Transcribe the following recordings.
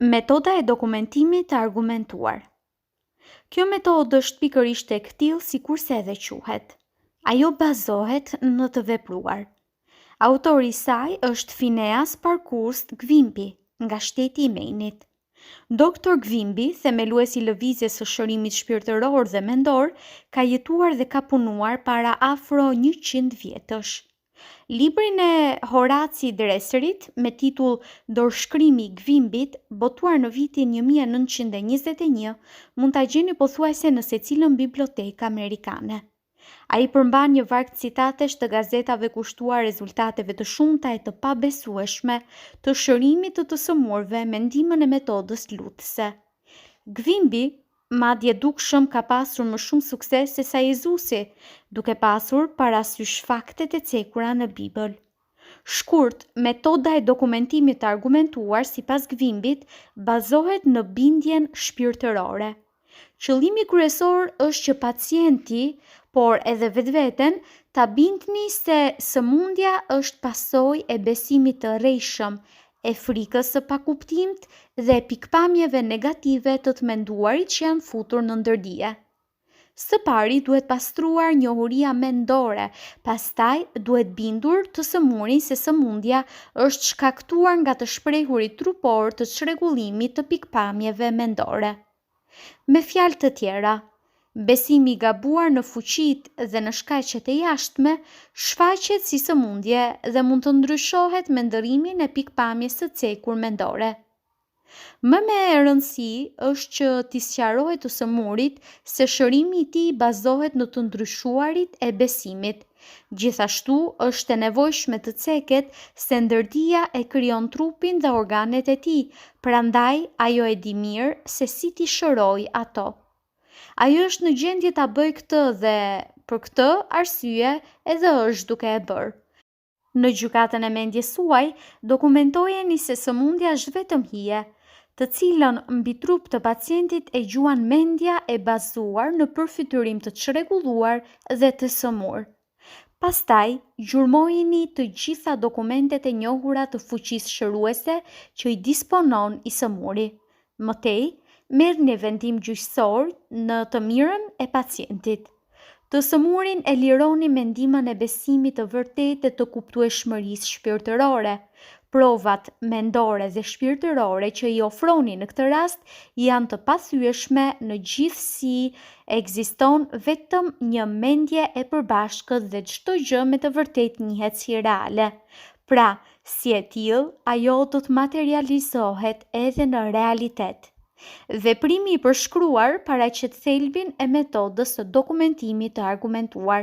Metoda e dokumentimit të argumentuar. Kjo metodë është pikërisht e këtill sikurse edhe quhet. Ajo bazohet në të vepruar. Autori i saj është Phineas Parkhurst Gwimby, nga shteti i Mainit. Dr. Gwimby, themeluesi i lëvizjes së shërimit shpirtëror dhe mendor, ka jetuar dhe ka punuar para afro 100 vjetësh. Librin e Horaci Dreserit, me titull Dorëshkrimi i Gwimbit, botuar në vitin 1921, mund ta gjeni pothuajse në secilën bibliotekë amerikane. Ai përmban një varg citatesh të gazetave kushtuar rezultateve të shumta e të pabesueshme të shërimit të sëmurëve me ndihmën e metodës luthëse. Gwimby, madje dukshëm, ka pasur më shumë sukses se sa Jezusi, duke pasur parasysh faktet e cekura në Bibël. Shkurt, metoda e dokumentimit të argumentuar sipas Gwimbit bazohet në bindjen shpirtërore. Qëllimi kryesor është që pacienti, por edhe vetveten, ta bindni se sëmundja është pasojë e besimit të rrejshëm, e frikës së pakuptimit dhe pikpamjeve negative të të menduarit që janë futur në ndërdije. Së pari duhet pastruar njohuria mendore, pastaj duhet bindur të sëmurin se sëmundja është shkaktuar nga të shprehurit trupor të çrregullimit të pikpamjeve mendore. Me fjalë të tjera, besimi i gabuar në fuqitë dhe në shkaqet e jashtme shfaqet si sëmundje dhe mund të ndryshohet me ndërimin e pikpamjes së cekur mendore. Më me rëndësi është që t'i sqarohet të sëmurit se shërimi i tij bazohet në të ndryshuarit e besimit. Gjithashtu është e nevojshme të ceket se ndërdija e krijon trupin dhe organet e tij, prandaj ajo e di mirë se si t'i shërojë ato. Ajo është në gjendje ta bëjë këtë dhe për këtë arsye edhe është duke e bërë. Në gjykatën e mendjes suaj, dokumentojeni se sëmundja është vetëm hije, të cilën mbi trup të pacientit e gjuan mendja e bazuar në përfytyrim të çrregulluar dhe të sëmur. Pastaj, gjurmojini të gjitha dokumentet e njohura të fuqisë shëruese që i disponon i sëmuri. Mëtej, merrni vendim gjyqësor në të mirën e pacientit. Të sëmurin e lironi me ndihmën e besimit të vërtetë të kuptueshmërisë shpirtërore. Provat mendore dhe shpirtërore që i ofroni në këtë rast janë të pathyeshme, në gjithësi ekziston vetëm një mendje e përbashkët dhe çdo gjë me të vërtetë njihet si reale. Pra, si e tillë, ajo do të materializohet edhe në realitet. Veprimi i përshkruar paraqet thelbin e metodës së dokumentimit të argumentuar,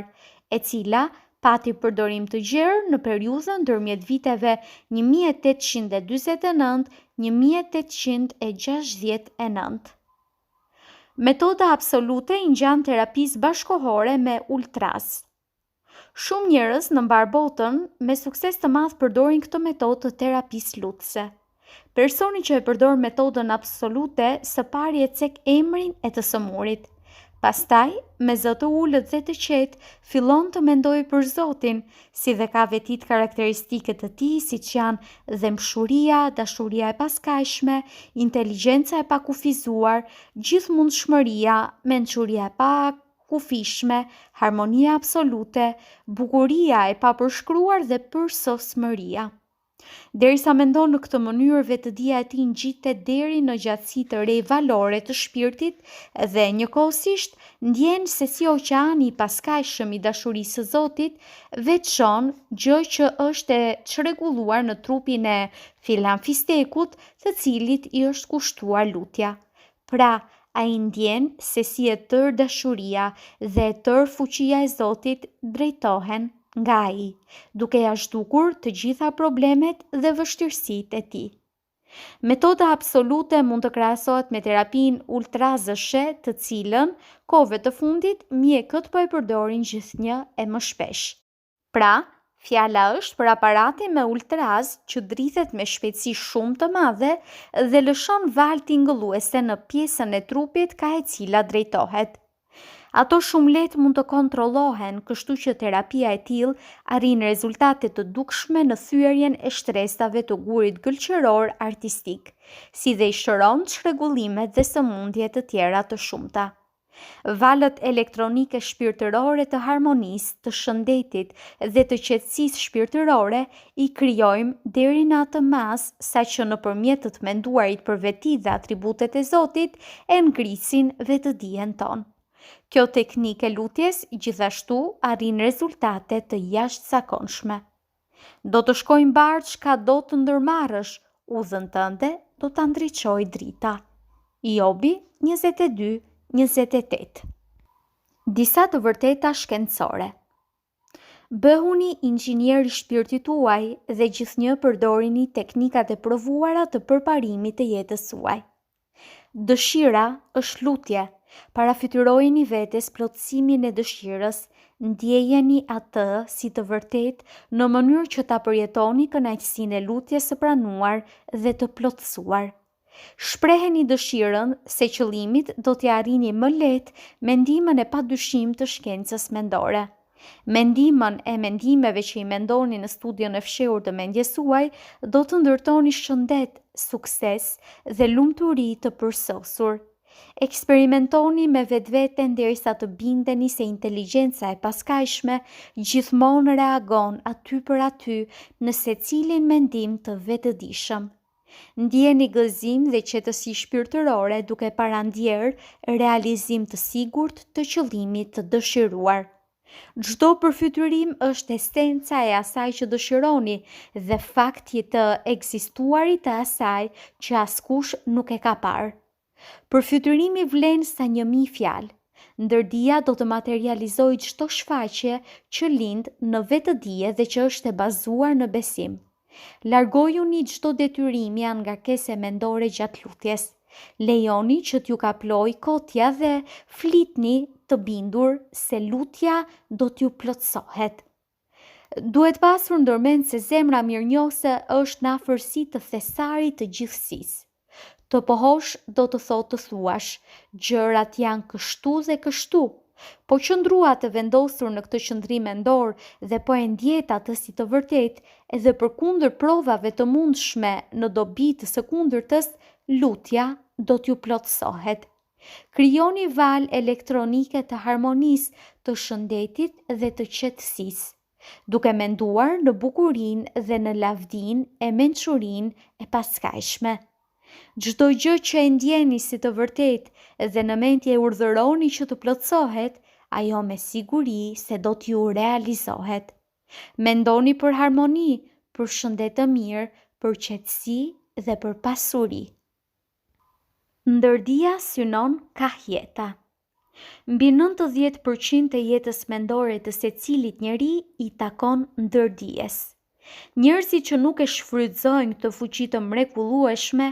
e cila pati përdorim të gjerë në periudhën ndërmjet viteve 1849-1869. Metoda absolute i ngjan terapisë bashkëkohore me ultraz. Shumë njerëz në mbar botën me sukses të madh përdorin këtë metodë të terapisë luthëse. Personi që e përdor metodën absolute së pari e cek emrin e të sëmurit. Pastaj, me zë të ulët dhe të qetë, fillon të mendojë për Zotin, si dhe ka vetit karakteristike të tij, siç janë dhemshuria, dashuria e paskajshme, inteligjenca e pakufizuar, gjithmundshmëria, mençuria e pakufishme, harmonia absolute, bukuria e papërshkruar dhe përsosmëria. Derisa mendon në këtë mënyrë, vetëdia e tij ngjitet deri në gjatësi të re valore të shpirtit dhe njëkohësisht ndjen se si oqeani i paskajshëm i dashurisë së Zotit veçon gjë që është e çrregulluar në trupin e filanfistekut, të cilit i është kushtuar lutja. Pra, ai ndjen se si e tërë dashuria dhe e tërë fuqia e Zotit drejtohen nga ai, duke ja zhdukur të gjitha problemet dhe vështirësitë e tij. Metoda absolute mund të krahasohet me terapinë ultrazëshe, të cilën kohëve të fundit mjekët po e përdorin gjithnjë e më shpesh. Pra, fjala është për aparatin me ultraz që drithet me shpejtësi shumë të madhe dhe lëshon valë tingëlluese në pjesën e trupit ka e cila drejtohet. Ato shumë lehtë mund të kontrollohen, kështu që terapia e tillë arrin rezultate të dukshme në thyerjen e shtresave të gurit gëlqëror artistik, si dhe i shëron çrregullimet dhe sëmundje të tjera të shumta. Valët elektronike shpirtërore të harmonisë, të shëndetit dhe të qetësisë shpirtërore i krijojmë deri në atë masë saqë nëpërmjet të menduarit për veti dhe atributet e Zotit e ngrisin vetëdijen tonë. Kjo teknikë e lutjes gjithashtu arrin rezultate të jashtëzakonshme. Do të shkojmë bardhë çka do të ndërmarrësh, udhën tënde do ta ndriçojë drita. Jobi 22:28. Disa të vërteta shkencore. Bëhuni inxhinier i shpirtit tuaj dhe gjithnjë përdorini teknikat e provuara të përparimit të jetës suaj. Dëshira është lutje. Parafytyrojeni vetes plotësimin e dëshirës, ndjejeni atë si të vërtet në mënyrë që ta përjetoni kënaqësinë e lutjes së pranuar dhe të plotësuar. Shpreheni dëshirën se qëllimit do t'ja arrini më lehtë me ndihmën e padyshim të shkencës mendore. Me ndihmën e mendimeve që i mendoni në studion e fshehur të mendjes suaj, do të ndërtoni shëndet, sukses dhe lumturi të përsosur. Eksperimentoni me vetveten derisa të bindeni se inteligjenca e paskajshme gjithmonë reagon aty për aty në secilin mendim të vetëdijshëm. Ndjeni gëzim dhe qetësi shpirtërore duke parandjerë realizim të sigurt të qëllimit të dëshiruar. Çdo përfytyrim është esenca e asaj që dëshironi dhe fakti të ekzistuarit të asaj që askush nuk e ka parë. Përfytyrimi vlen sa 1000 fjalë. Ndërdia do të materializojë çdo shfaqje që lind në vetëdije dhe që është e bazuar në besim. Largojuni çdo detyrimi a ngarkese mendore gjatë lutjes. Lejoni që t'ju kaploj kotja dhe flitni të bindur se lutja do t'ju plotësohet. Duhet pasur ndërmend se zemra mirënjohëse është në afërsi të thesarit të gjithësisë. Të pohosh do të thotë të thuash, gjërat janë kështu dhe kështu, po qëndrua të vendosur në këtë qëndrim mendor dhe po e ndjet atë si të vërtet, edhe përkundër provave të mundshme në dobi të së kundërtës, lutja do t'ju plotësohet. Krijoni valë elektronike të harmonisë, të shëndetit dhe të qetësisë, duke menduar në bukurinë dhe në lavdinë e mençurinë e paskajshme. Çdo gjë që e ndjeni si të vërtet dhe në mendje e urdhëroni që të plotësohet, ajo me siguri se do t'ju realizohet. Mendoni për harmoni, për shëndet të mirë, për qetësi dhe për pasuri. Ndërdia synon kahjeta. Mbi 90% të jetës mendore të secilit njeri i takon ndërdijes. Njerëzit që nuk e shfrytëzojnë këtë fuqi të mrekullueshme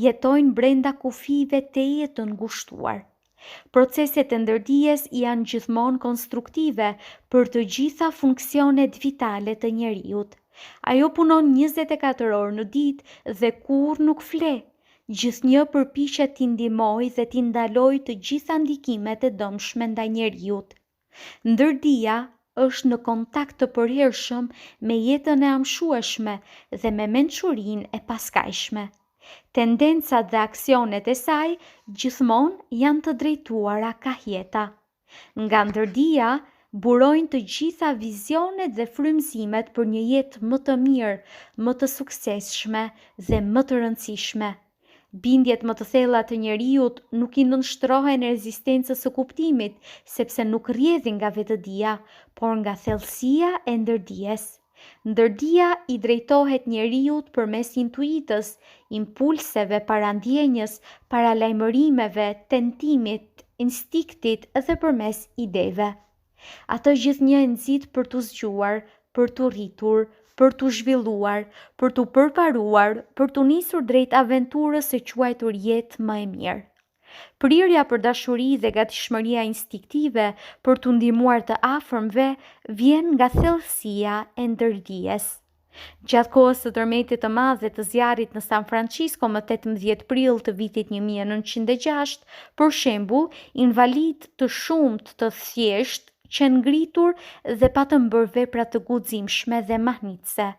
jetojnë brenda kufive teje të ngushtuar. Proceset e ndërdijes janë gjithmonë konstruktive për të gjitha funksionet vitale të njeriut. Ajo punon 24 orë në ditë dhe kur nuk fle. Gjithnjë përpiqet t'i ndihmojë dhe t'i ndalojë të gjitha ndikimet e dëmshme ndaj njeriut. Ndërdia është në kontakt të përhershëm me jetën e amshueshme dhe me mençurinë e paskajshme. Tendencat dhe aksionet e saj gjithmonë janë të drejtuara kahjeta. Nga ndërdia burojnë të gjitha vizionet dhe frymëzimet për një jetë më të mirë, më të suksesshme dhe më të rëndësishme. Bindjet më të thella të njeriut nuk i nënshtrohen rezistencës së kuptimit, sepse nuk rrjedhin nga vetëdia, por nga thellësia e ndërdijes. Ndërdia i drejtohet njeriut përmes intuitës, impulseve, parandjenjës, paralajmërimeve, tentimit, instiktit dhe përmes ideve. Atë gjithnjë e nxit për t'u zgjuar, për t'u rritur, për t'u zhvilluar, për t'u përparuar, për t'u nisur drejt aventurës së quajtur jetë më e mirë. Prirja për dashuri dhe gatishmëria instiktive për t'u ndihmuar të afërmve vjen nga thellësia e ndërdijes. Gjatë kohës së tërmetit të madh të zjarrit në San Francisco më 18 prill të vitit 1906, për shembull, invalid të shumt të thjesht qenë ngritur dhe pa të bërë vepra të guximshme dhe mahnitse.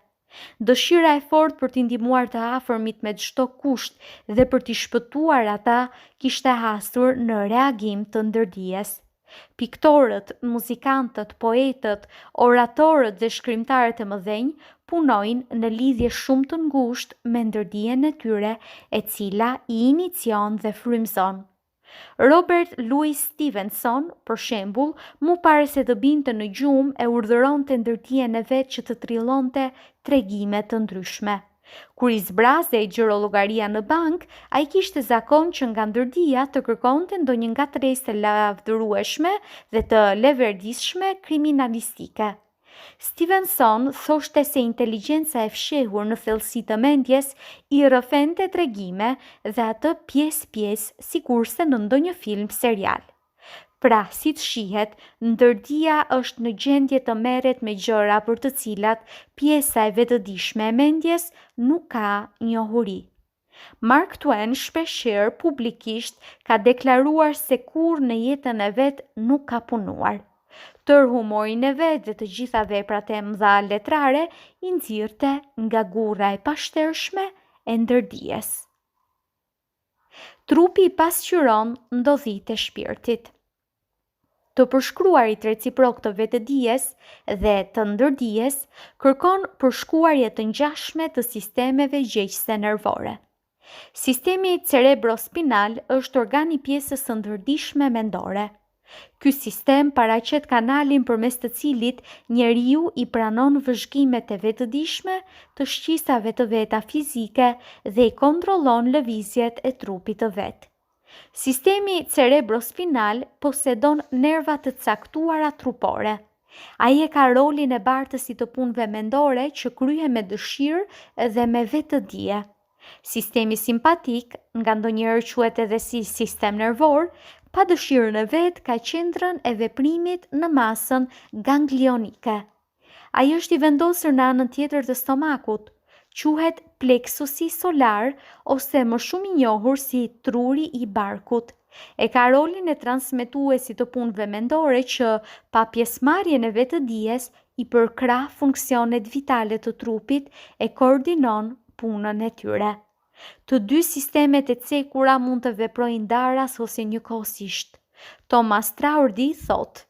Dëshira e fortë për t'i ndihmuar të afërmit me çdo kusht dhe për t'i shpëtuar ata kishte hasur në reagim të ndërdijes. Piktorët, muzikantët, poetët, oratorët dhe shkrimtarët e mëdhenj punojnë në lidhje shumë të ngushtë me ndërdijen e tyre, e cila i inicion dhe frymëzon. Robert Louis Stevenson, për shembull, mu pare se të binte në gjumë e urdhëronte ndërtijen e vet që të trillonte tregime të ndryshme. Kur i zbrazte i gjiro llogaria në bank, ai kishte zakon që nga ndërdia të kërkonte ndonjë ngatresë lavdërueshme dhe të leverdishme kriminalistike. Stevenson thoshte se inteligjenca e fshehur në thellësi të mendjes i rrëfente tregime dhe atë pjesë-pjesë sikurse në ndonjë film serial. Pra, si të shihet, ndërdia është në gjendje të merret me gjëra për të cilat pjesa e vetëdijshme e mendjes nuk ka njohuri. Mark Twain shpeshherë publikisht ka deklaruar se kurrë në jetën e vet nuk ka punuar. Tër humorin e vet dhe të gjitha veprat e mëdha letrare i nxirrte nga gurra e pashtershme e ndërdijes. Trupi i pasqyron ndodhitë e shpirtit. Të përshkruarit reciprok të vetëdijes dhe të ndërdijes kërkon përshkruarje të ngjashme të sistemeve gjegjëse nervore. Sistemi cerebrospinal është organi pjesës së ndërdishme mendore. Ky sistem paraqet kanalin përmes të cilit njeriu i pranon vëzhgimet e vetëdijshme të shqisave të veta fizike dhe i kontrollon lëvizjet e trupit të vet. Sistemi cerebrospinal posedon nerva të caktuara trupore. Ai e ka rolin e bartësit të punëve mendore që kryhen me dëshirë dhe me vetëdije. Sistemi simpatik, nga ndonjëherë quhet edhe si sistem nervor, pa dëshirën e vet ka qendrën e veprimit në masën ganglionike. Ai është i vendosur në anën tjetër të stomakut, quhet pleksusi solar ose më shumë i njohur si truri i barkut. E ka rolin e transmetuesit të punëve mendore që, pa pjesëmarrjen e vetëdijes, i përkrah funksionet vitale të trupit e koordinon punën e tyre. Të dy sistemet e cekura mund të veprojnë daras ose njëkohësisht. Thomas Traordi thotë: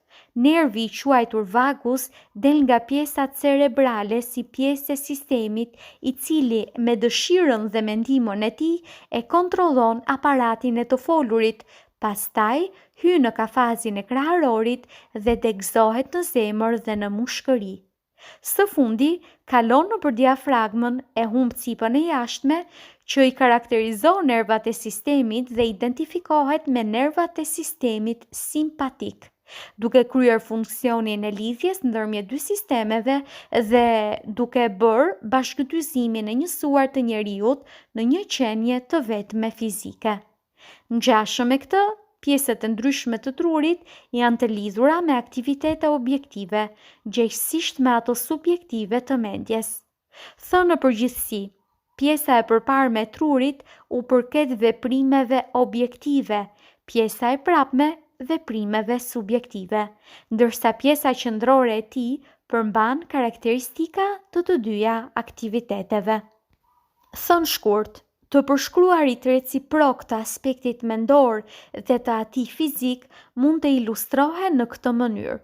nervi i quajtur vagus del nga pjesa cerebrale si pjesë e sistemit i cili me dëshirën dhe mendimon e tij e kontrollon aparatin e të folurit, pastaj hyn në kafazin e kraharorit dhe degëzohet në zemër dhe në mushkëri. Së fundi, kalon nëpër diafragmën e humb cipën e jashtme që i karakterizon nervat e sistemit dhe identifikohet me nervat e sistemit simpatik, duke kryer funksionin e lidhjes ndërmjet dy sistemeve dhe duke bërë bashkëdyzimin e njësuar të njeriut në një qenje të vetme fizike. Ngjashëm me këtë, pjesët e ndryshme të trurit janë të lidhura me aktivitete objektive, gjejsisht me ato subjektive të mendjes. Thënë në përgjithësi, pjesa e përparme e trurit u përket veprimeve objektive, pjesa e prapme veprimeve subjektive, ndërsa pjesa qendrore e tij përmban karakteristika të dyja aktiviteteve. Thënë shkurt, të përshkruarit reciprok të aspektit mendor dhe të atij fizik mund të ilustrohen në këtë mënyrë.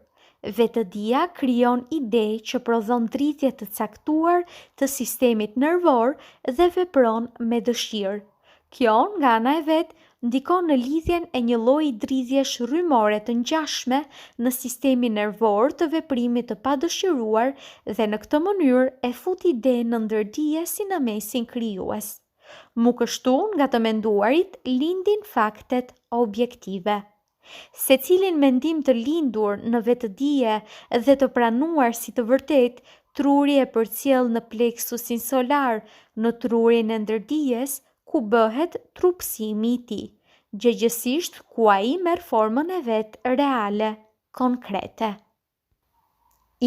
Vetëdia krijon ide që prodhon dritje të caktuar të sistemit nervor dhe vepron me dëshirë. Kjo, nga ana e vet, ndikon në lidhjen e një lloji dridhjesh rrymore të ngjashme në sistemin nervor të veprimit të padëshiruar dhe në këtë mënyrë e fut idenë në ndërdije si në mesin krijues. Mu kështu, nga të menduarit, lindin faktet objektive. Secilin mendim të lindur në vetëdije dhe të pranuar si të vërtet, truri e përcjell në pleksusin solar, në trurin e ndërdijes, ku bëhet trupësimi i tij, gjëgjësisht ku ai merr formën e vet reale, konkrete.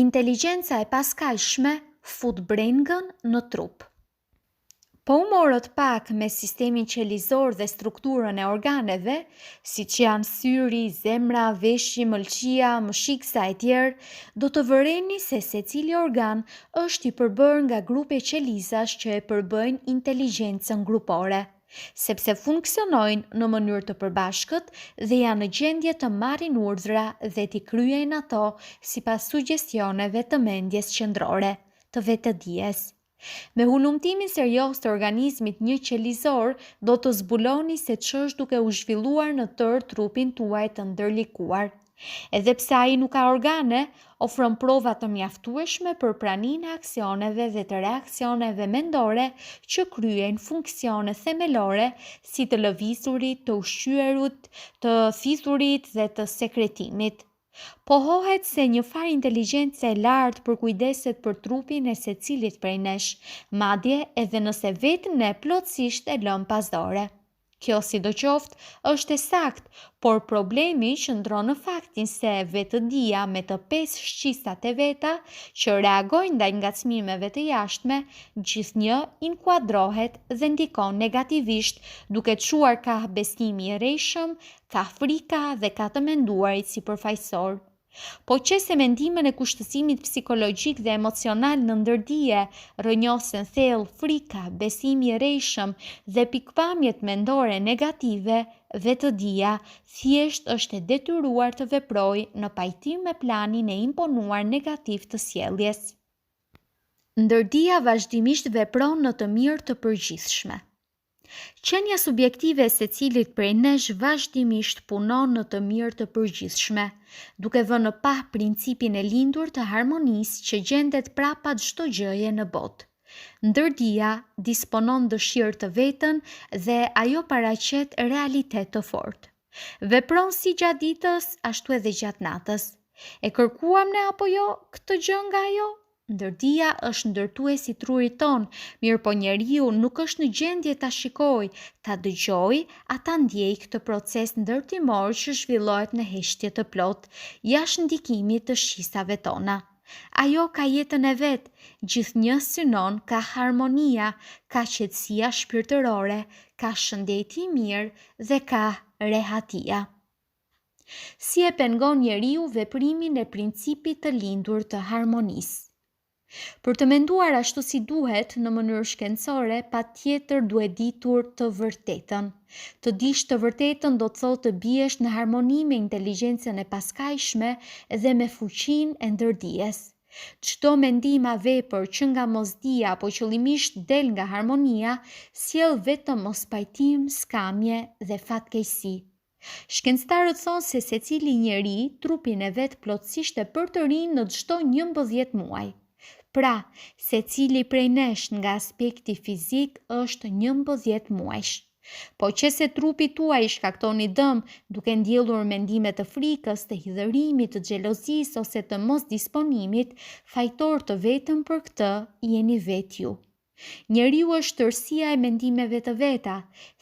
Inteligjenca e paskajshme fut brengën në trup. Po u morët pak me sistemin qelizor dhe strukturën e organeve, si që janë syri, zemra, veshji, mëlçia, mëshiksa e tjerë, do të vëreni se secili organ është i përbërë nga grupe qelizash që e përbëjnë inteligjencën grupore, sepse funksionojnë në mënyrë të përbashkët dhe janë në gjendje të marrin urdhra dhe t'i kryejnë ato sipas sugjestioneve të mendjes qendrore, të vetëdijes. Me hulumtimin serioz të organizmit një qelizor, do të zbuloni se ç'është duke u zhvilluar në tërë trupin tuaj të ndërlikuar. Edhe pse ai nuk ka organe, ofron prova të mjaftueshme për praninë e aksioneve dhe të reaksioneve mendore që kryejnë funksione themelore si të lëvizurit, të ushqyerit, të thithurit dhe të sekretimit. Pohohet se një farë inteligjencë e lartë përkujdeset për trupin e secilit prej nesh, madje edhe nëse vetën ne plotësisht e lëm pasdore. Kjo sidoqoftë është e saktë, por problemi qëndron në faktin se vetëdia me të 5 shqistat e veta që reagojnë ndaj ngacmimeve të jashtme, gjithnjë inkuadrohet dhe ndikon negativisht, duke çuar ka besimi i rrejshëm, ka frika dhe ka të menduarit si përfaqësor. Po qëse mendimin e kushtësimit psikologjik dhe emocional në ndërdije rrënjosen thellë frika, besimi i rrejshëm dhe pikpamjet mendore negative, vetëdia thjesht është e detyruar të veprojë në pajtim me planin e imponuar negativ të sjelljes. Ndërdia vazhdimisht vepron në të mirë të përgjithshme. Qenia subjektive e secilit prej nesh vazhdimisht punon në të mirë të përgjithshme, duke vënë në pa principin e lindur të harmonisë që gjendet prapa çdo gjëje në botë. Ndërdia disponon dëshirë të vetën dhe ajo paraqet realitet të fortë. Vepron si gjatë ditës, ashtu edhe gjatë natës. E kërkuam ne apo jo këtë gjë nga ajo? Ndërdia është ndërtuesi i trurit ton, mirë po njeriu nuk është në gjendje ta shikojë, ta dëgjojë, ta ndjejë këtë proces ndërtimor që zhvillohet në heshtje të plotë, jashtë ndikimit të shqisave tona. Ajo ka jetën e vet, gjithnjë synon ka harmonia, ka qetësia shpirtërore, ka shëndeti i mirë dhe ka rehatia. Si e pengon njeriu veprimin e principit të lindur të harmonisë? Për të menduar ashtu si duhet në mënyrë shkencore, patjetër duhet ditur të vërtetën. Të dish të vërtetën do të thotë të biesh në harmoni me inteligjencën e paskajshme dhe me fuqinë e ndërdijes. Çdo mendim a vepër që nga mosdia apo qëllimisht del nga harmonia, sjell vetëm mospajtim, skamje dhe fatkeqësi. Shkencëtarët thonë se secili njeri trupin e vet plotësisht e përtërin në çdo 11 muaj. Pra, secili prej nesh nga aspekti fizik është 11 muajsh. Po qëse trupi tuaj shkaktoni dëm duke ndjellur mendime të frikës, të hidhërimit, të xhelozisë ose të mos disponimit, fajtor të vetëm për këtë jeni vetë ju. Njeriu është tërësia e mendimeve të veta,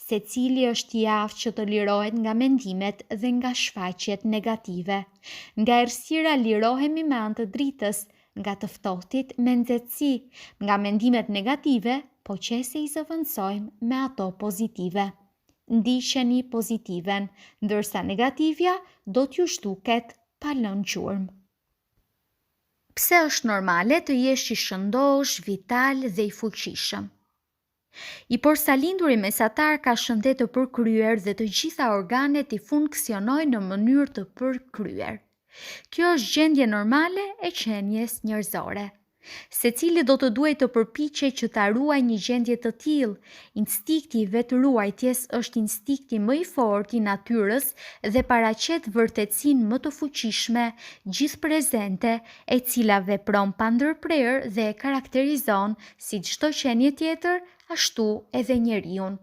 secili është i aftë që të lirohet nga mendimet dhe nga shfaqjet negative. Nga errësira lirohemi me anë të dritës, nga të ftohtit me nxehtësi, nga mendimet negative, po qëse i zëvendësojmë me ato pozitive. Ndiqeni pozitiven, ndërsa negativja do t'ju shduket pa lënë gjurmë. Pse është normale të jesh i shëndosh, vital dhe i fuqishëm? I porsalinduri mesatar ka shëndet të përkryer dhe të gjitha organet i funksionojnë në mënyrë të përkryer. Kjo është gjendje normale e qenies njerëzore. Secili do të duhet të përpiqej që ta ruajë një gjendje të tillë. Instikti i vetruajtjes është instikti më i fortë i natyrës dhe paraqet vërtetësinë më të fuqishme, gjithëprezente, e cila vepron pa ndërprerë dhe e karakterizon si çdo qenie tjetër, ashtu edhe njeriun.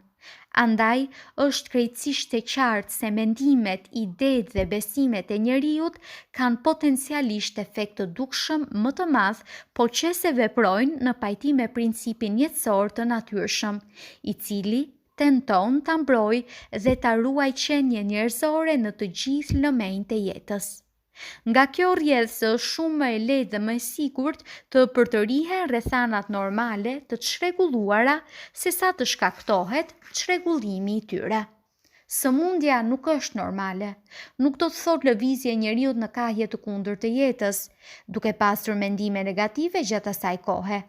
Andaj, është krejtësisht e qartë se mendimet, idetë dhe besimet e njeriut kanë potencialisht efekt të dukshëm më të madh, po qëse veprojnë në pajtim me principin jetësor të natyrshëm, i cili tenton ta mbrojë dhe ta ruajë qenien njerëzore në të gjithë lëmenjtë e jetës. Nga kjo rrjedhse është shumë më e lehtë dhe më e sigurt të përtërihen rrethanat normale të çrregulluara sesa të shkaktohet çrregullimi i tyre. Sëmundja nuk është normale. Nuk do të thotë lëvizje e njeriut në kahje të kundërt të jetës, duke pasur mendime negative gjatë asaj kohe.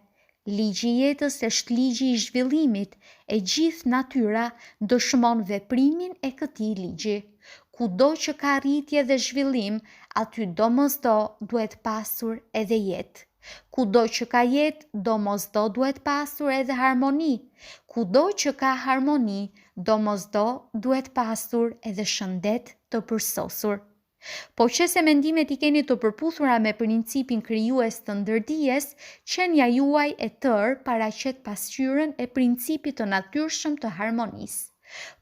Ligji i jetës është ligji i zhvillimit, e gjithë natyra dëshmon veprimin e këtij ligji. Kudo që ka rritje dhe zhvillim, aty domosdo duhet pasur edhe jetë. Kudo që ka jetë, domosdo duhet pasur edhe harmoni. Kudo që ka harmoni, domosdo duhet pasur edhe shëndet të përsosur. Po që se mendimet i keni të përputhura me principin krijues të ndërdijes, qenja juaj e tërë paraqet pasqyrën e principit të natyrshëm të harmonisë.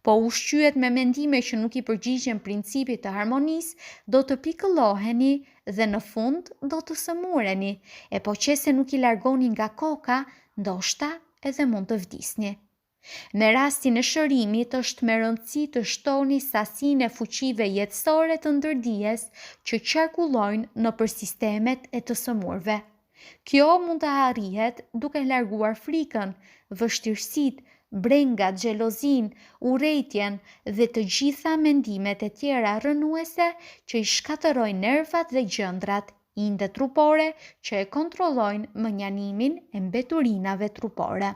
Po ushqyet me mendime që nuk i përgjigjen principit të harmonisë, do të pikëlloheni dhe në fund do të sëmureni, e po që se nuk i largoni nga koka, ndoshta edhe mund të vdisni. Në rastin e shërimit është me rëndësi të shtoni sasinë e fuqive jetësore të ndërdijes që qarkullojnë nëpër sistemet e të sëmurve. Kjo mund të arrihet duke larguar frikën, vështirësitë, brengat, xhelozin, urrejtjen dhe të gjitha mendimet e tjera rënuese që i shkatërrojnë nervat dhe gjëndrat inde trupore që e kontrollojnë mënjanimin e mbeturinave trupore.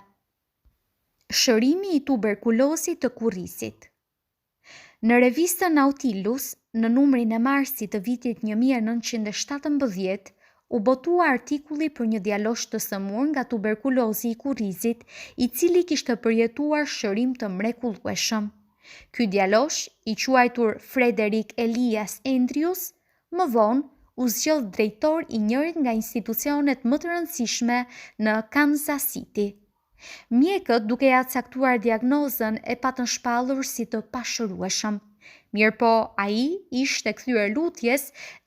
Shërimi i tuberkulozit të kurrizit. Në revistën Nautilus, në numrin e marsit të vitit 1917, u botua artikulli për një djalosh të sëmur nga tuberkulozi i kurrizit, i cili kishte përjetuar shërim të mrekullueshëm. Ky djalosh, i quajtur Frederick Elias Andrews, më vonë u zgjodh drejtor i njërit nga institucionet më të rëndësishme në Kansas City. Mjekët, duke ja caktuar diagnozën, e patën shpallur si të pashërueshëm. Mirëpo ai ishte kthyer lutjes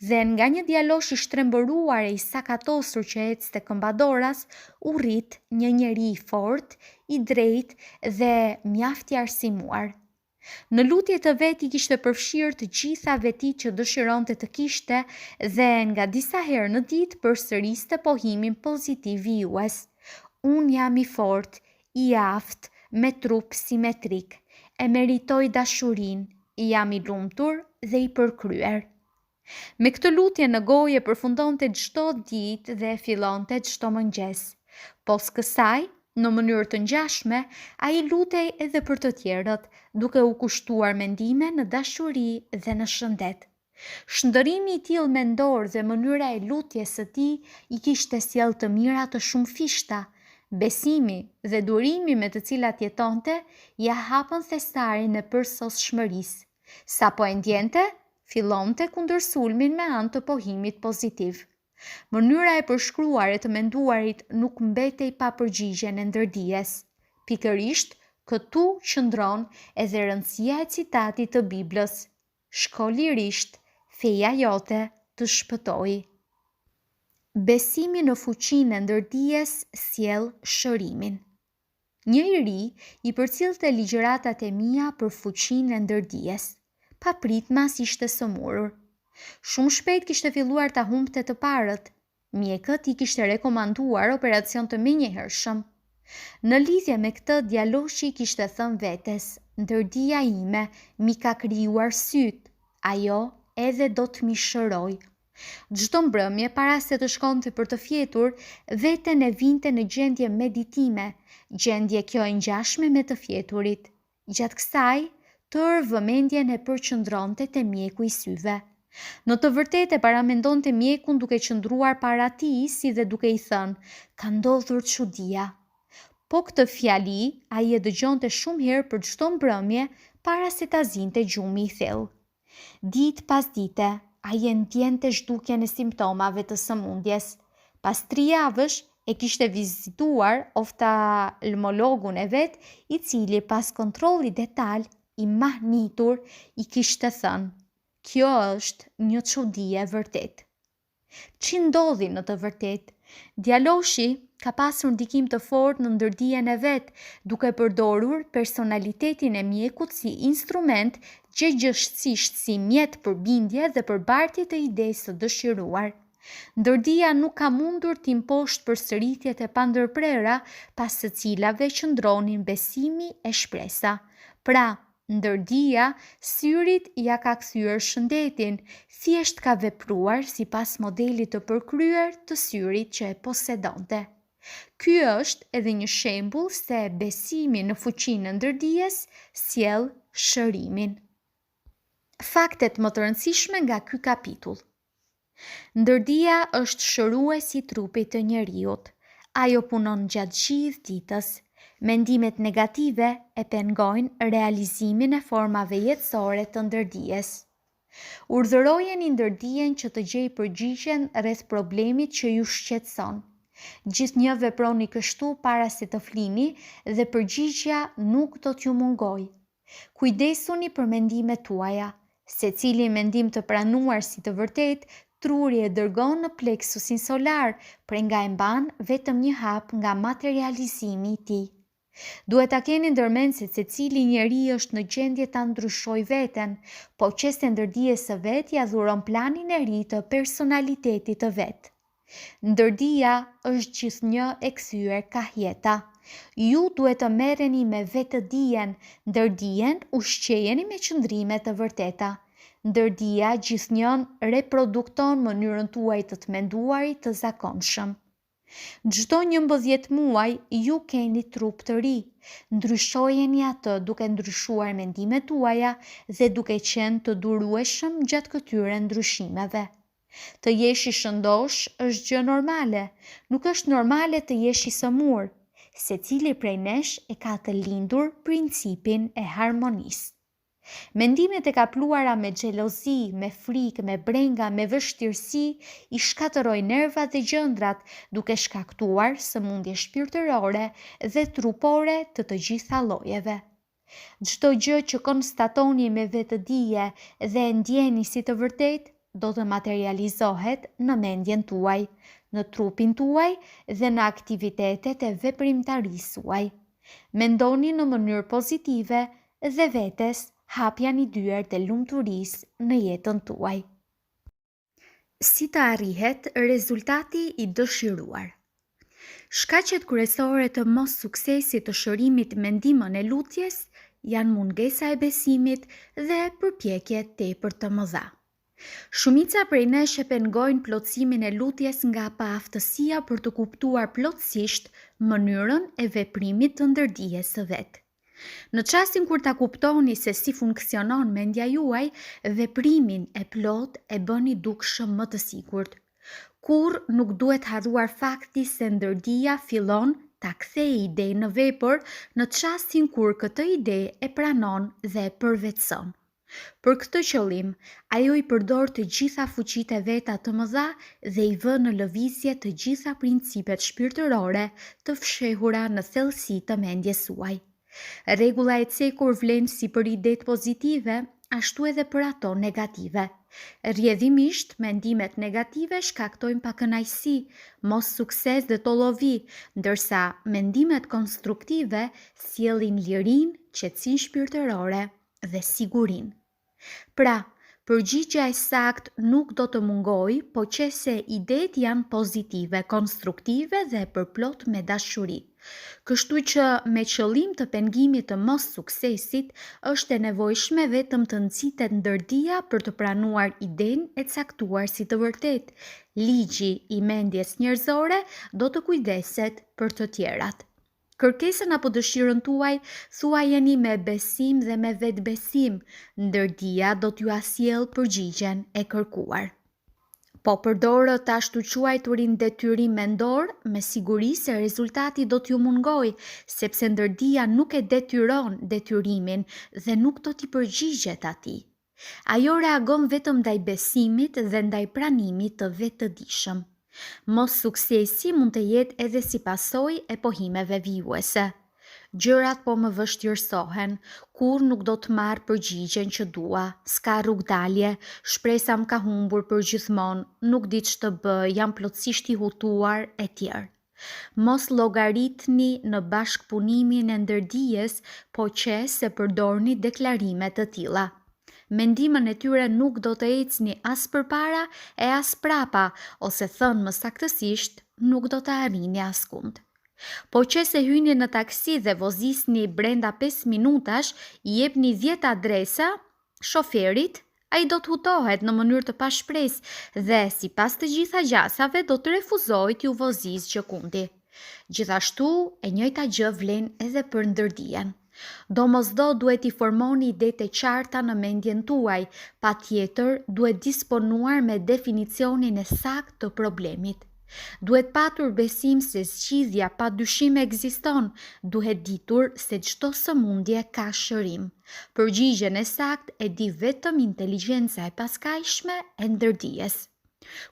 dhe nga një djalosh i shtrembëruar e i sakatosur që ecte këmbadoras, u rrit një njeri i fortë, i drejtë dhe mjaft i arsimuar. Në lutje të vet i kishte përfshirë të gjitha vetit që dëshironte të kishte dhe nga disa herë në ditë përsëriste pohimin pozitiv i jues. Unë jam i fortë, i aftë, me trup simetrik, e meritoj dashurin, jam i lumtur dhe i përkryer. Me këtë lutje në goje përfundonte çdo ditë dhe fillonte çdo mëngjes. Pos kësaj, në mënyrë të ngjashme, ai lutej edhe për të tjerët, duke u kushtuar mendime në dashuri dhe në shëndet. Shndërimi i tillë mendor dhe mënyra e lutjes së tij i kishte sjellë të mira të shumë fishta. Besimi dhe durimi me të cilat jetonte ja hapën thestarin e përsosshmërisë. Sa po e ndjente, fillonte kundër sulmin me anë të pohimit pozitiv. Mënyra e përshkruar e të menduarit nuk mbetej pa përgjigjen e ndërdijes. Pikërisht, këtu qëndron edhe rëndësia e citatit të Biblës: "Shko lirisht, feja jote të shpëtojë." Besimi në fuqinë e ndërdijes sjell shërimin. Një i ri i përcillte ligjëratat e mia për fuqinë e ndërdijes, pa pritmas ishte sëmurur. Shumë shpejt kishte filluar ta humbte të parët. Mjekët i kishte rekomanduar operacion të menjëhershëm. Në lidhje me këtë, djaloshi kishte thënë vetes: "Ndërdia ime mi ka krijuar syt, ajo edhe do të mi shëroj." Çdo mbrëmje para se të shkonte për të fjetur, veten e vinte në gjendje meditime, gjendje kjo e ngjashme me të fjeturit. Gjatë kësaj, tërë vëmendjen e përqendronte te mjeku i syve. Në të vërtetë e paramendonte mjekun duke qëndruar para tij si dhe duke i thënë: "Ka ndodhur çudia." Po këtë fjali ai e dëgjonte shumë herë për çdo mbrëmje para se ta zinte gjumi i thellë. Ditë pas dite, ai e ndjente zhdukjen e simptomave të sëmundjes. Pas 3 javësh e kishte vizituar oftalmologun e vet, i cili pas kontrolli detaj i mahnitur i kishte thënë: "Kjo është një çudi e vërtet." Ç'i ndodhi në të vërtet? Djaloshi ka pasur ndikim të fortë në ndërdijen e vet, duke përdorur personalitetin e mjekut si instrument, gjëgjështsisht si mjet për bindje dhe përbartje të idesë së dëshiruar. Ndërdia nuk ka mundur t'imposhtë përsëritjet e pandërprera, pas së cilave qëndronin besimi e shpresa. Pra, ndërdia, syrit ja ka kthyer shëndetin, thjesht ka vepruar sipas modelit të përkryer të syrit që e posedonte. Ky është edhe një shembull se besimi në fuqinë e ndërdijes sjell shërimin. Faktet më të rëndësishme nga ky kapitull. Ndërdia është shëruesi i trupit të njeriut. Ajo punon gjatë gjithë ditës. Mendimet negative e pengojnë realizimin e formave jetësore të ndërdijes. Urdhërojeni ndërdijen që të gjejë përgjigjen rreth problemit që ju shqetëson. Gjithnjë veproni kështu para se të flini dhe përgjigjja nuk do t'ju mungojë. Kujdesuni për mendimet tuaja. Secili mendim të pranuar si të vërtet, truri e dërgon në pleksusin solar, por nga e mban vetëm një hap nga materializimi i tij. Duhet ta keni ndërmend se secili njeri është në gjendje ta ndryshojë veten, po qeste ndërdijes së vet ja dhuron planin e ri të personalitetit të vet. Ndërdia është gjithnjë e kthyer ka jeta. Ju duhet të merreni me vetëdijen, ndërdijen ushqejeni me qëndrime të vërteta. Ndërdia gjithnjën reprodukton mënyrën tuaj të menduarit të zakonshëm. Çdo 11 muaj ju keni trup të ri. Ndryshojeni atë duke ndryshuar mendimet tuaja dhe duke qenë të durueshëm gjatë këtyre ndryshimeve. Të jesh i shëndosh është gjë normale, nuk është normale të jesh i sëmur. Secili prej nesh e ka të lindur principin e harmonisë. Mendimet e kapluara me xhelozi, me frikë, me brenga, me vështirësi i shkatërrojnë nervat dhe gjëndrat, duke shkaktuar sëmundje shpirtërore dhe trupore të gjitha llojeve. Çdo gjë që konstatoni me vetëdije dhe e ndjeni si të vërtetë, do të materializohet në mendjen tuaj, në trupin tuaj dhe në aktivitetet e veprimtarisë suaj. Mendoni në mënyrë pozitive dhe vetes hapjani dyert e lumturisë në jetën tuaj. Si të arrihet rezultati i dëshiruar? Shkaqet kryesore të mos suksesit të shërimit me ndihmën e lutjes janë mungesa e besimit dhe përpjekjet tepër të mëdha. Shumica prej nesh e pengojnë plotësimin e lutjes nga paaftësia për të kuptuar plotësisht mënyrën e veprimit të ndërdijes së vet. Në çastin kur ta kuptoni se si funksionon mendja juaj, veprimin e plot e bëni dukshëm më të sigurt. Kur nuk duhet harruar fakti se ndërdia fillon ta kthejë idenë në vepër në çastin kur këtë ide e pranon dhe e përvetëson. Për këtë qëllim, ajo i përdor të gjitha fuqitë e veta të mëdha dhe i vë në lëvizje të gjitha principet shpirtërore të fshehura në thellësi të mendjes suaj. Rregulla e cekur vlen si për idetë pozitive, ashtu edhe për ato negative. Rrjedhimisht, mendimet negative shkaktojnë pakënaqësi, mos sukses dhe tollovi, ndërsa mendimet konstruktive sjellin lirinë, qetësinë shpirtërore dhe sigurinë. Pra, përgjigjja e saktë nuk do të mungojë, po qëse idetë janë pozitive, konstruktive dhe përplot me dashuri. Kështu që me qëllim të pengimit të mos suksesit, është e nevojshme vetëm të nxitet ndërdia për të pranuar idenë e caktuar si të vërtetë. Ligji i mendjes njerëzore do të kujdeset për të tjerat. Kërkesën apo dëshirën tuaj thuajeni me besim dhe me vetbesim, ndërdia do t'ju sjellë përgjigjen e kërkuar. Po përdorë të ashtu quajturin detyrim mendor, me siguri se rezultati do t'ju mungojë, sepse ndërdia nuk e detyron detyrimin dhe nuk do t'i përgjigjet atij. Ajo reagon vetëm ndaj besimit dhe ndaj pranimit të vetëdijshëm. Mos suksesi mund të jetë edhe si pasojë e pohimeve vijuese. Gjërat po më vështirësohen, kur nuk do të marr përgjigjen që dua, s'ka rrugdalje, shpresa më ka humbur për gjithmonë, nuk di ç'të bëj, jam plotësisht i hutuar e tjerë. Mos llogaritni në bashkëpunimin e ndërdijes, po që se përdorni deklarime të tilla. Mendimën e tyre nuk do të ecni as përpara e as prapa, ose thënë më saktësisht, nuk do të arrini askund. Po që se hyni në taksi dhe vozisni brenda 5 minutash, i jepni 10 adresa shoferit, ai do të hutohet në mënyrë të pashpresë dhe sipas të gjitha gjasave do të refuzojë t'ju vozisë gjëkundi. Gjithashtu, e njëjta gjë vlen edhe për ndërdijen. Domosdo duhet i formoni idetë e qarta në mendjen tuaj, patjetër duhet disponuar me definicionin e saktë të problemit. Duhet patur besim se zgjidhja pa dyshim ekziston, duhet ditur se çdo sëmundje ka shërim. Përgjigjen e saktë e di vetëm inteligjenca e paskajshme e ndërdijes.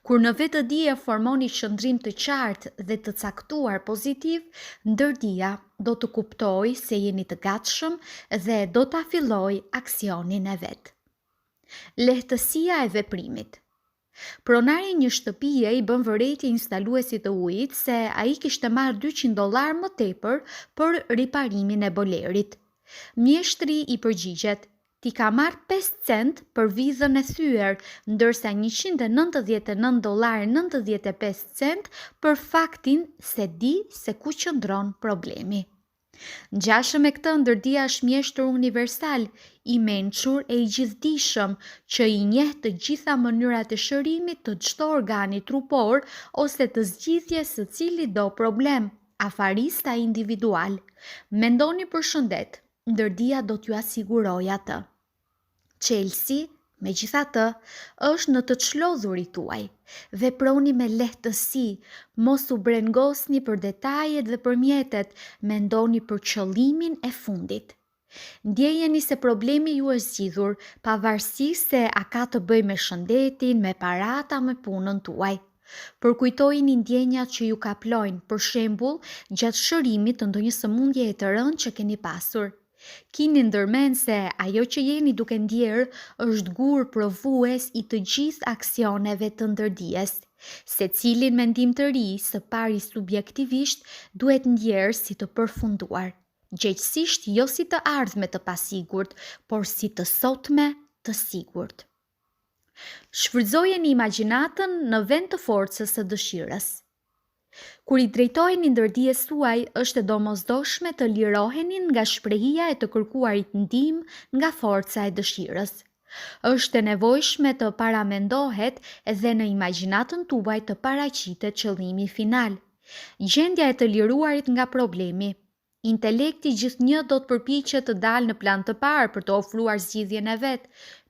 Kur në vetëdije formoni qëndrim të qartë dhe të caktuar pozitiv, ndërdija do të kuptoj se jeni të gatshëm dhe do ta filloj aksionin e vet. Lehtësia e veprimit. Pronari një shtëpie i bën vërejtje instaluesit të ujit se ai kishte marrë $200 më tepër për riparimin e bolerit. Mjeshtri i përgjigjet: ti ka marrë 5 cent për vidhën e thyer, ndërsa $199.95 për faktin se di se ku qëndron problemi. Ngjashëm me këtë, ndërdia është mjeshtër universal, i mençur e i gjithdijshëm, që i njeh të gjitha mënyrat e shërimit të çdo organi trupor ose të zgjidhjes së cili do problem, afarista individual. Mendoni për shëndet, ndërdia do t'ju asigurojë atë. Chelsea, megjithatë, është në të çlodhurit tuaj. Veproni me lehtësi, mos u brengosni për detajet dhe për mjetet, mendoni për qëllimin e fundit. Ndjejeni se problemi ju është zgjidhur, pavarësisht se a ka të bëjë me shëndetin, me parata, me punën tuaj. Përkujtojini ndjenjat që ju kaplojnë, për shembull, gjatë shërimit të ndonjë sëmundjeje të rëndë që keni pasur. Kini ndërmend se ajo që jeni duke ndjerë është gur provues i të gjithë aksioneve të ndërdijes. Secilin mendim të ri, së pari subjektivisht, duhet ndjerë si të përfunduar. Gjegjësisht jo si të ardhme të pasigurt, por si të sotme të sigurt. Shfrytëzojeni imagjinatën në vend të forcës së dëshirës. Kur i drejtoheni ndërdijes tuaj, është e domosdoshme të liroheni nga shprehia e të kërkuarit ndihmë nga forca e dëshirës. Është e nevojshme të paramendohet edhe në imagjinatën tuaj të paraqitet qëllimi final. Gjendja e të liruarit nga problemi. Intelekti gjithnjë do të përpiqet të dalë në plan të parë për të ofruar zgjidhjen e vet,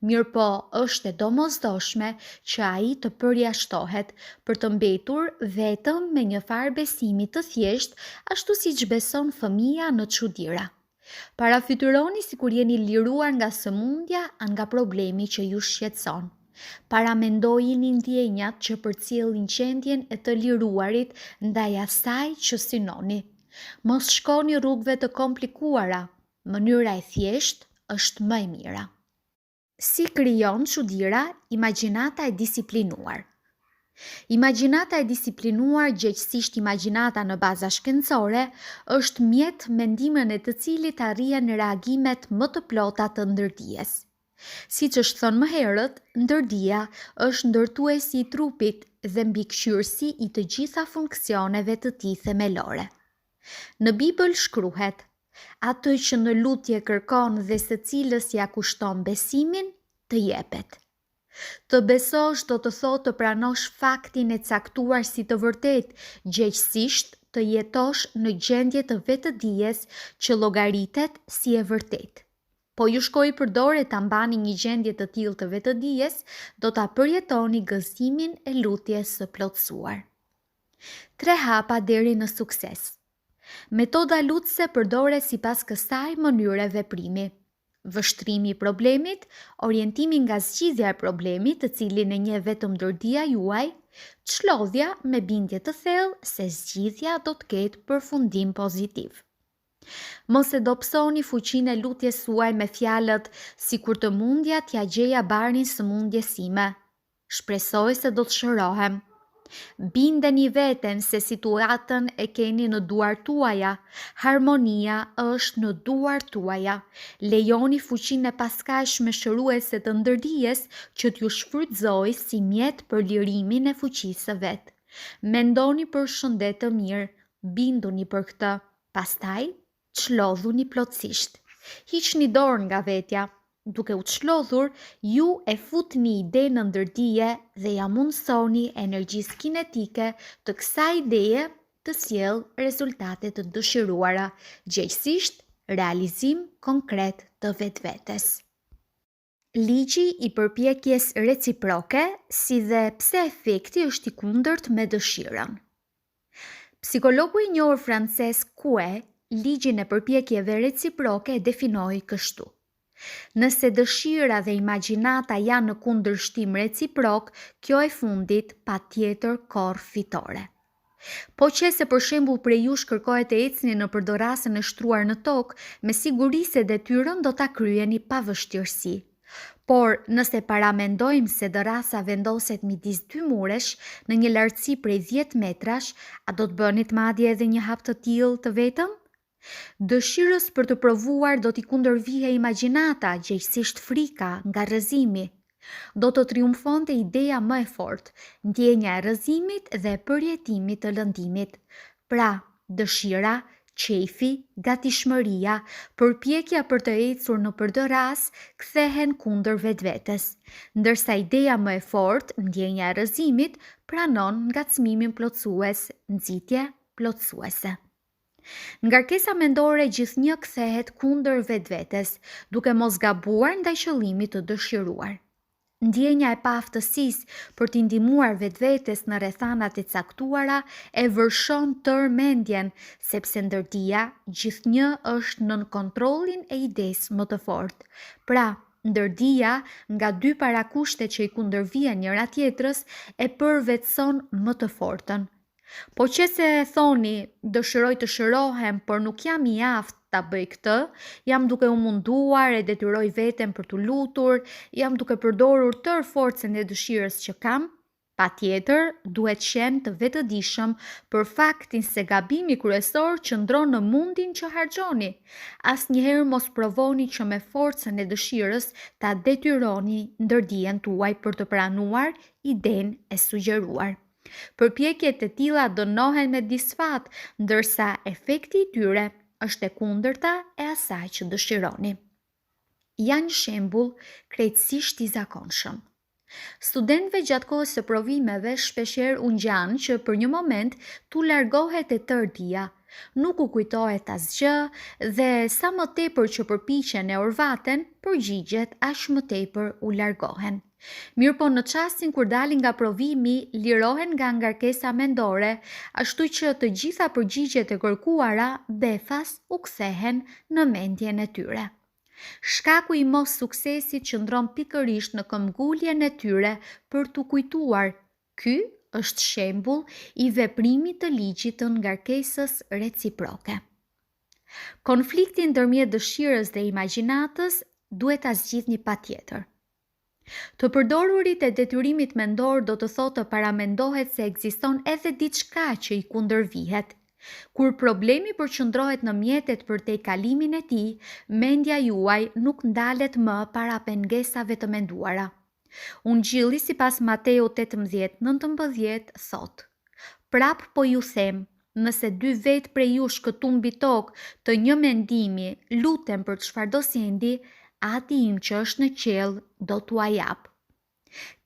mirëpo është e domosdoshme që ai të përjashtohet për të mbetur vetëm me një farë besimi të thjeshtë, ashtu siç beson fëmia në çuditëra. Parafytyroni sikur jeni liruar nga sëmundja anë nga problemi që ju shqetëson. Paramendojini ndjenjat që përcjellin gjendjen e të liruarit ndaj asaj që synoni. Mos shkoni rrugëve të komplikuara, mënyra e thjeshtë është më e mira. Si krijon çuditëra imagjinata e disiplinuar? Imagjinata e disiplinuar, gjegjësisht imagjinata në baza shkencore, është mjet mendimën e të cilit arrihen reagimet më të plota të ndërdijes. Siç është thënë më herët, ndërdia është ndërtuesi i trupit dhe mbikëqyrësi i të gjitha funksioneve të tij themelore. Në Bibël shkruhet: atë që në lutje kërkon dhe secilës ja kushton besimin, të jepet. Të besosh do të thotë të pranosh faktin e caktuar si të vërtet, gjegjësisht të jetosh në gjendje të vetëdijes që llogaritet si e vërtet. Po ju shkoi përdore ta mbani një gjendje të tillë të vetëdijes, do ta përjetoni gëzimin e lutjes së plotësuar. 3 hapa deri në sukses. Metoda lutëse përdoret sipas kësaj mënyre veprimi. Vështrimi i problemit, orientimi nga zgjidhja e problemit, të cilin e njeh vetëm ndërdia juaj, çlodhja me bindje të thellë se zgjidhja do të ketë përfundim pozitiv. Mos e dobësoni fuqinë e lutjes suaj me fjalët si kur të mundja t'ja gjeja barin sëmundjes sime. Shpresoj se do të shërohem. Bindeni veten se situatën e keni në duar tuaja, harmonia është në duar tuaja. Lejoni fuqinë e paskajshme shëruese të ndërdijes që t'ju shfrytëzoj si mjet për lirimin e fuqisë së vet. Mendoni për shëndet të mirë, binduni për këtë, pastaj çlodhuni plotësisht. Hiqni dorë nga vetja. Duke u çlodhur, ju e futni ide në ndërdije dhe ja mundsoni energjisë kinetike të kësaj ideje të sjellë rezultate të dëshiruara, gjithsesi realizim konkret të vetvetes. Ligji i përpjekjes reciproke, si dhe pse efekti është i kundërt me dëshirën. Psikologu i njohur francez Coué, ligjin e përpjekjeve reciproke e definoi kështu: nëse dëshira dhe imagjinata janë në kundërshtim reciprok, kjo e fundit patjetër korr fitore. Po qëse për shembull prej jush kërkohet të ecni në përdorasën e shtruar në tokë, me siguri se detyrën do ta kryeni pa vështirësi. Por nëse paramendojmë se dorasa vendoset midis dy muresh në një lartësi prej 10 metrash, a do të bënit madje edhe një hap të tillë të vetëm? Dëshirës për të provuar do t'i kundërvije imagjinata, gjithsesi frika nga rrëzimi. Do të triumfonte ideja më e fortë, ndjenja e rrëzimit dhe përjetimit të lëndimit. Pra, dëshira, qefi, gatishmëria, përpjekja për të ecur në përdoras kthehen kundër vetvetes, ndërsa ideja më e fortë, ndjenja e rrëzimit, pranon ngacmimin plotësues, nxitje plotësuese. Ngarkesa mendore gjithnjë kthehet kundër vetvetes, duke mos gabuar ndaj qëllimit të dëshiruar. Ndjenja e paaftësisë për t'i ndihmuar vetvetes në rrethanat e caktuara e vërshon tërë mendjen, sepse ndërdia gjithnjë është nën kontrollin e idesë më të fortë. Pra, ndërdia nga dy parakushte që i kundërvijen njëra tjetrës e përvetëson më të fortën. Po qëse thoni, dëshiroj të shërohem, por nuk jam i aftë ta bëj këtë, jam duke u munduar, e detyroj veten për të lutur, jam duke përdorur tërë forcën e dëshirës që kam, patjetër duhet qenë të vetëdijshëm për faktin se gabimi kryesor qëndron në mundin që harxhoni. Asnjëherë mos provoni që me forcën e dëshirës ta detyroni ndërdijen tuaj për të pranuar idenë e sugjeruar. Përpjekjet e tilla dënohen me disfat, ndërsa efekti i tyre është e kundërta e asaj që dëshironi. Janë një shembull krejtësisht i zakonshëm. Studentëve gjatë kohës së provimeve shpeshherë u ngjan që për një moment tu largohet e tërë dia. Nuk u kujtohet asgjë dhe sa më tepër që përpiqen e orvaten, përgjigjet aq më tepër u largohen. Mirë po në çastin kur dalin nga provimi, lirohen nga ngarkesa mendore, ashtu që të gjitha përgjigjet e kërkuara befas u kthehen në mendjen e tyre. Shkaku i mos suksesit qëndron pikërisht në këmbguljen e tyre për t'u kujtuar. Ky është shembull i veprimit të ligjit të ngarkesës reciproke. Konflikti ndërmjet dëshirës dhe imagjinatës duhet ta zgjidhni patjetër. Të përdorurit e detyrimit mendor do të thotë të paramendohet se ekziston edhe diçka që i kundërvihet. Kur problemi përqendrohet në mjetet për tejkalimin e tij, mendja juaj nuk ndalet më para pengesave të menduara. Ungjilli sipas Mateu 18:19 thotë: prap po ju them, nëse 2 vetë prej jush këtu mbi tokë të një mendimi luten për çfarëdo sendi, Ati im që është në qiell do t'ua jap.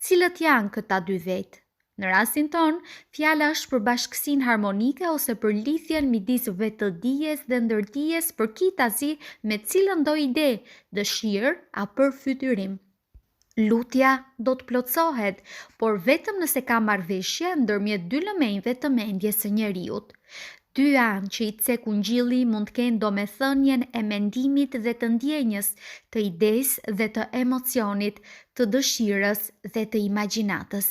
Cilët janë këta 2 vetë? Në rastin ton, fjala është për bashkësinë harmonike ose për lidhjen midis vetëdijes dhe ndërdijes përkitazi me cilën do ide, dëshirë apo përfytyrim. Lutja do të plotësohet, por vetëm nëse ka marrëveshje ndërmjet 2 elementëve të mendjes së njeriut. 2 anë që i cek ungjilli mund të kenë domethënien e mendimit dhe të ndjenjës, të idesë dhe të emocionit, të dëshirës dhe të imagjinatës.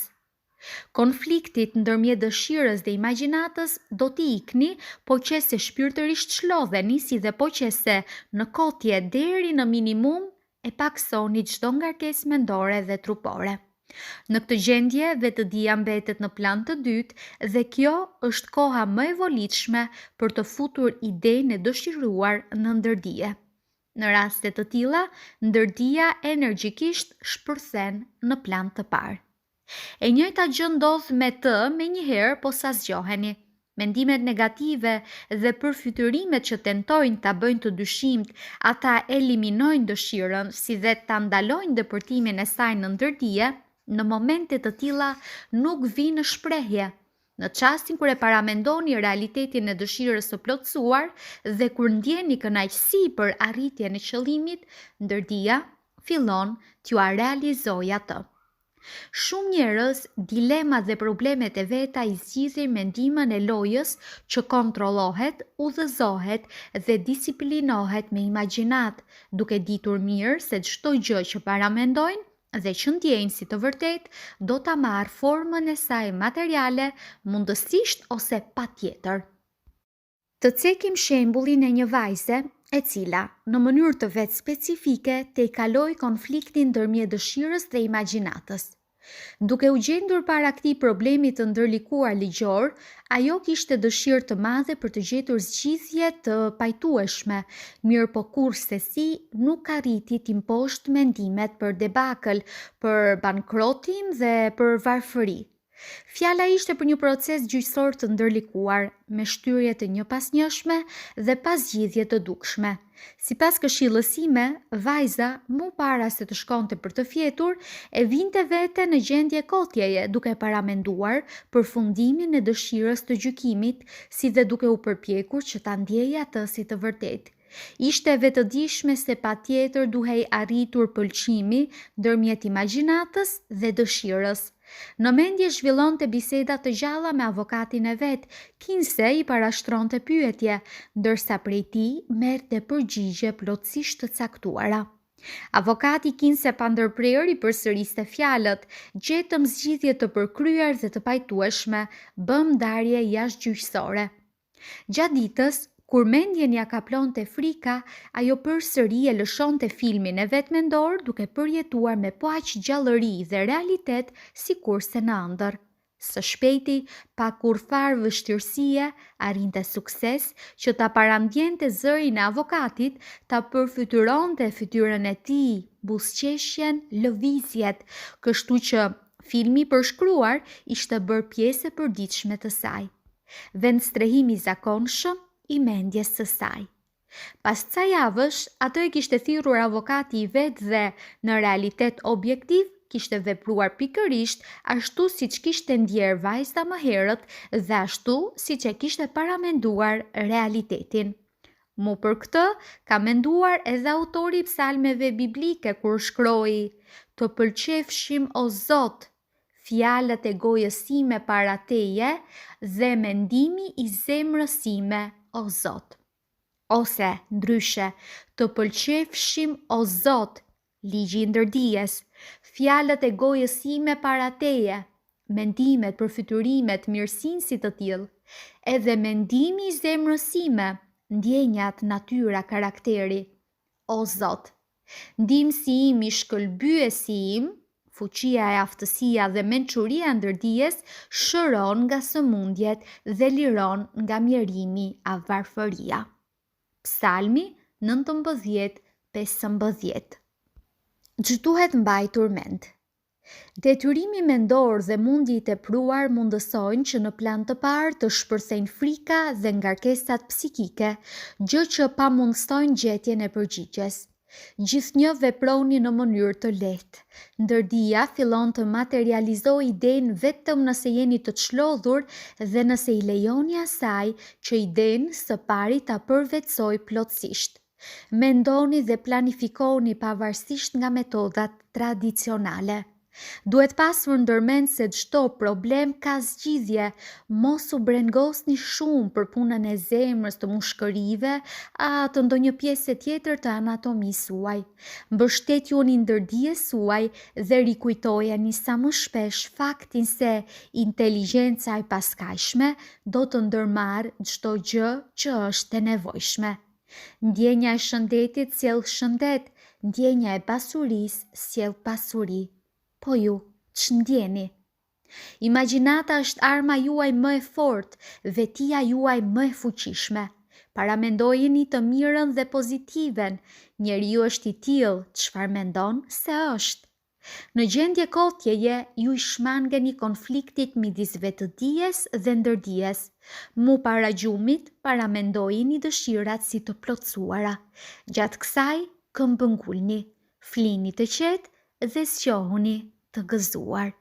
Konfliktit ndërmjet dëshirës dhe imagjinatës do t'i ikni, po që se shpirtërisht shlodheni, si dhe po që se në kotje deri në minimum e paksoni çdo ngarkesë mendore dhe trupore. Në këtë gjendje, vetëdia mbetet në plan të dytë dhe kjo është koha më e volitshme për të futur idenë e dëshiruar në ndërdije. Në raste të tilla, ndërdia energjikisht shpërthen në plan të parë. E njëjta gjë ndodh me të menjëherë, po sa zgjoheni. Mendimet negative dhe përfytyrimet që tentojnë ta bëjnë të dyshimt, ata eliminojnë dëshirën, si dhe ta ndalojnë dëpërtimin e saj në ndërdije, në momente të tilla nuk vinë në shprehje. Në çastin kur e paramendoni realitetin e dëshirës së plotësuar dhe kur ndjeni kënaqësi për arritjen e qëllimit, ndërdija fillon t'ju realizojë atë. Shumë njerëz, dilemat dhe problemet e veta i zgjidhin me ndihmën e lojës që kontrollohet, udhëzohet dhe disiplinohet me imagjinat, duke ditur mirë se çdo gjë që paramendojnë dhe që ndjejnë si të vërtet do ta marrë formën e saj materiale, mundësisht ose patjetër. Të cekim shembullin e një vajze e cila, në mënyrë të vetë specifike, te i kaloi konfliktin ndërmjet dëshirës dhe imagjinatës. Duke u gjendur para këtij problemi të ndërlikuar ligjor, ajo kishte dëshirë të madhe për të gjetur zgjidhje të pajtueshme, mirë po kurrësesi nuk arriti t'imposhtë mendimet për debakël, për bankrotim dhe për varfëri. Fjala ishte për një proces gjyqësor të ndërlikuar, me shtyrje të njëpasnjëshme dhe pasgjidhje të dukshme. Sipas këshillës sime, vajza, mu para se të shkonte për të fjetur, e vinte vete në gjendje kotjeje, duke paramenduar përfundimin e dëshirës të gjykimit, si dhe duke u përpjekur që ta ndjejë atë si të vërtetë. Ishte vetëdijshme se patjetër duhej arritur pëlqimi ndërmjet imagjinatës dhe dëshirës. Në mendje zhvillonte biseda të gjalla me avokatin e vet, kinse i parashtronte pyetje, ndërsa prej tij merrte përgjigje plotësisht të caktuara. Avokati kinse pa ndërprerje i përsëriste fjalët, gjetëm zgjidhje të përkryer dhe të pajtueshme, bëm ndarje jashtëgjyqësore. Gjatë ditës, kur mendjen ja kaplonte frika, ajo përsëri e lëshonte filmin e vet mendor, duke përjetuar me aq gjallëri dhe realitet sikurse në ëndër. Së shpejti, pa kurrfarë vështirësie, arrinte sukses që ta parandjente zërin e avokatit, ta përfytyronte fytyrën e tij, buzëqeshjen, lëvizjet, kështu që filmi i përshkruar ishte bërë pjesë e përditshme të saj. Vend strehimi i zakonshëm i mendjes së saj. Pas ca javësh, atë e kishte thirrur avokati i vet dhe, në realitet objektiv, kishte vepruar pikërisht ashtu siç kishte ndjerë vajza më herët dhe ashtu siç e kishte paramenduar realitetin. Mu për këtë, ka menduar edhe autori i psalmeve biblike kur shkroi: "Të pëlqefshim o Zot, fjalët e gojës sime para teje dhe mendimi i zemrës sime o Zot." Ose, ndryshe, "Të pëlqefshim o Zot, ligji i ndërdijes, fjalët e gojës sime para teje, mendimet, përfytyrimet, mirësinë si të tillë, edhe mendimi i zemrës sime, ndjenjat, natyra, karakteri. O Zot, ndihmësi im, i shkëlbyesi im, fuqia e aftësia dhe mençuria e ndërdijes shëron nga sëmundjet dhe liron nga mjerimi a varfëria." Psalmi 19:15. Ç'duhet mbajtur mend. Detyrimi mendor dhe mundi i tepruar mundësojnë që në plan të parë të shpërthejnë frika dhe ngarkesat psikike, gjë që pamundsojnë gjetjen e përgjigjes. Gjithnjë veproni në mënyrë të lehtë. Ndërdia fillon të materializojë idenë vetëm nëse jeni të çlodhur dhe nëse i lejoni asaj që idenë së pari ta përvetsojë plotësisht. Mendoni dhe planifikoni pavarësisht nga metodat tradicionale. Duhet pasur ndërmend se çdo problem ka zgjidhje, mos u brengosni shumë për punën e zemrës, të mushkërive, a të ndonjë pjese tjetër të anatomisë suaj. Mbështetjuni ndërdijes suaj dhe rikujtojeni sa më shpesh faktin se inteligjenca e paskajshme do të ndërmarrë çdo gjë që është e nevojshme. Ndjenja e shëndetit sjell shëndet, ndjenja e pasurisë sjell pasuri. Po ju, që ndjeni? Imagjinata është arma juaj më e fortë, vetia juaj më e fuqishme. Paramendojeni të mirën dhe pozitiven, njeriu është i tillë çfarë mendon se është. Në gjendje kotjeje, ju i shmangeni konfliktit midis vetëdijes dhe ndërdijes. Mu para gjumit, paramendojeni dëshirat si të plotësuara. Gjatë kësaj, këmbëngulni, flini të qetë dhe sqohuni të gëzuar.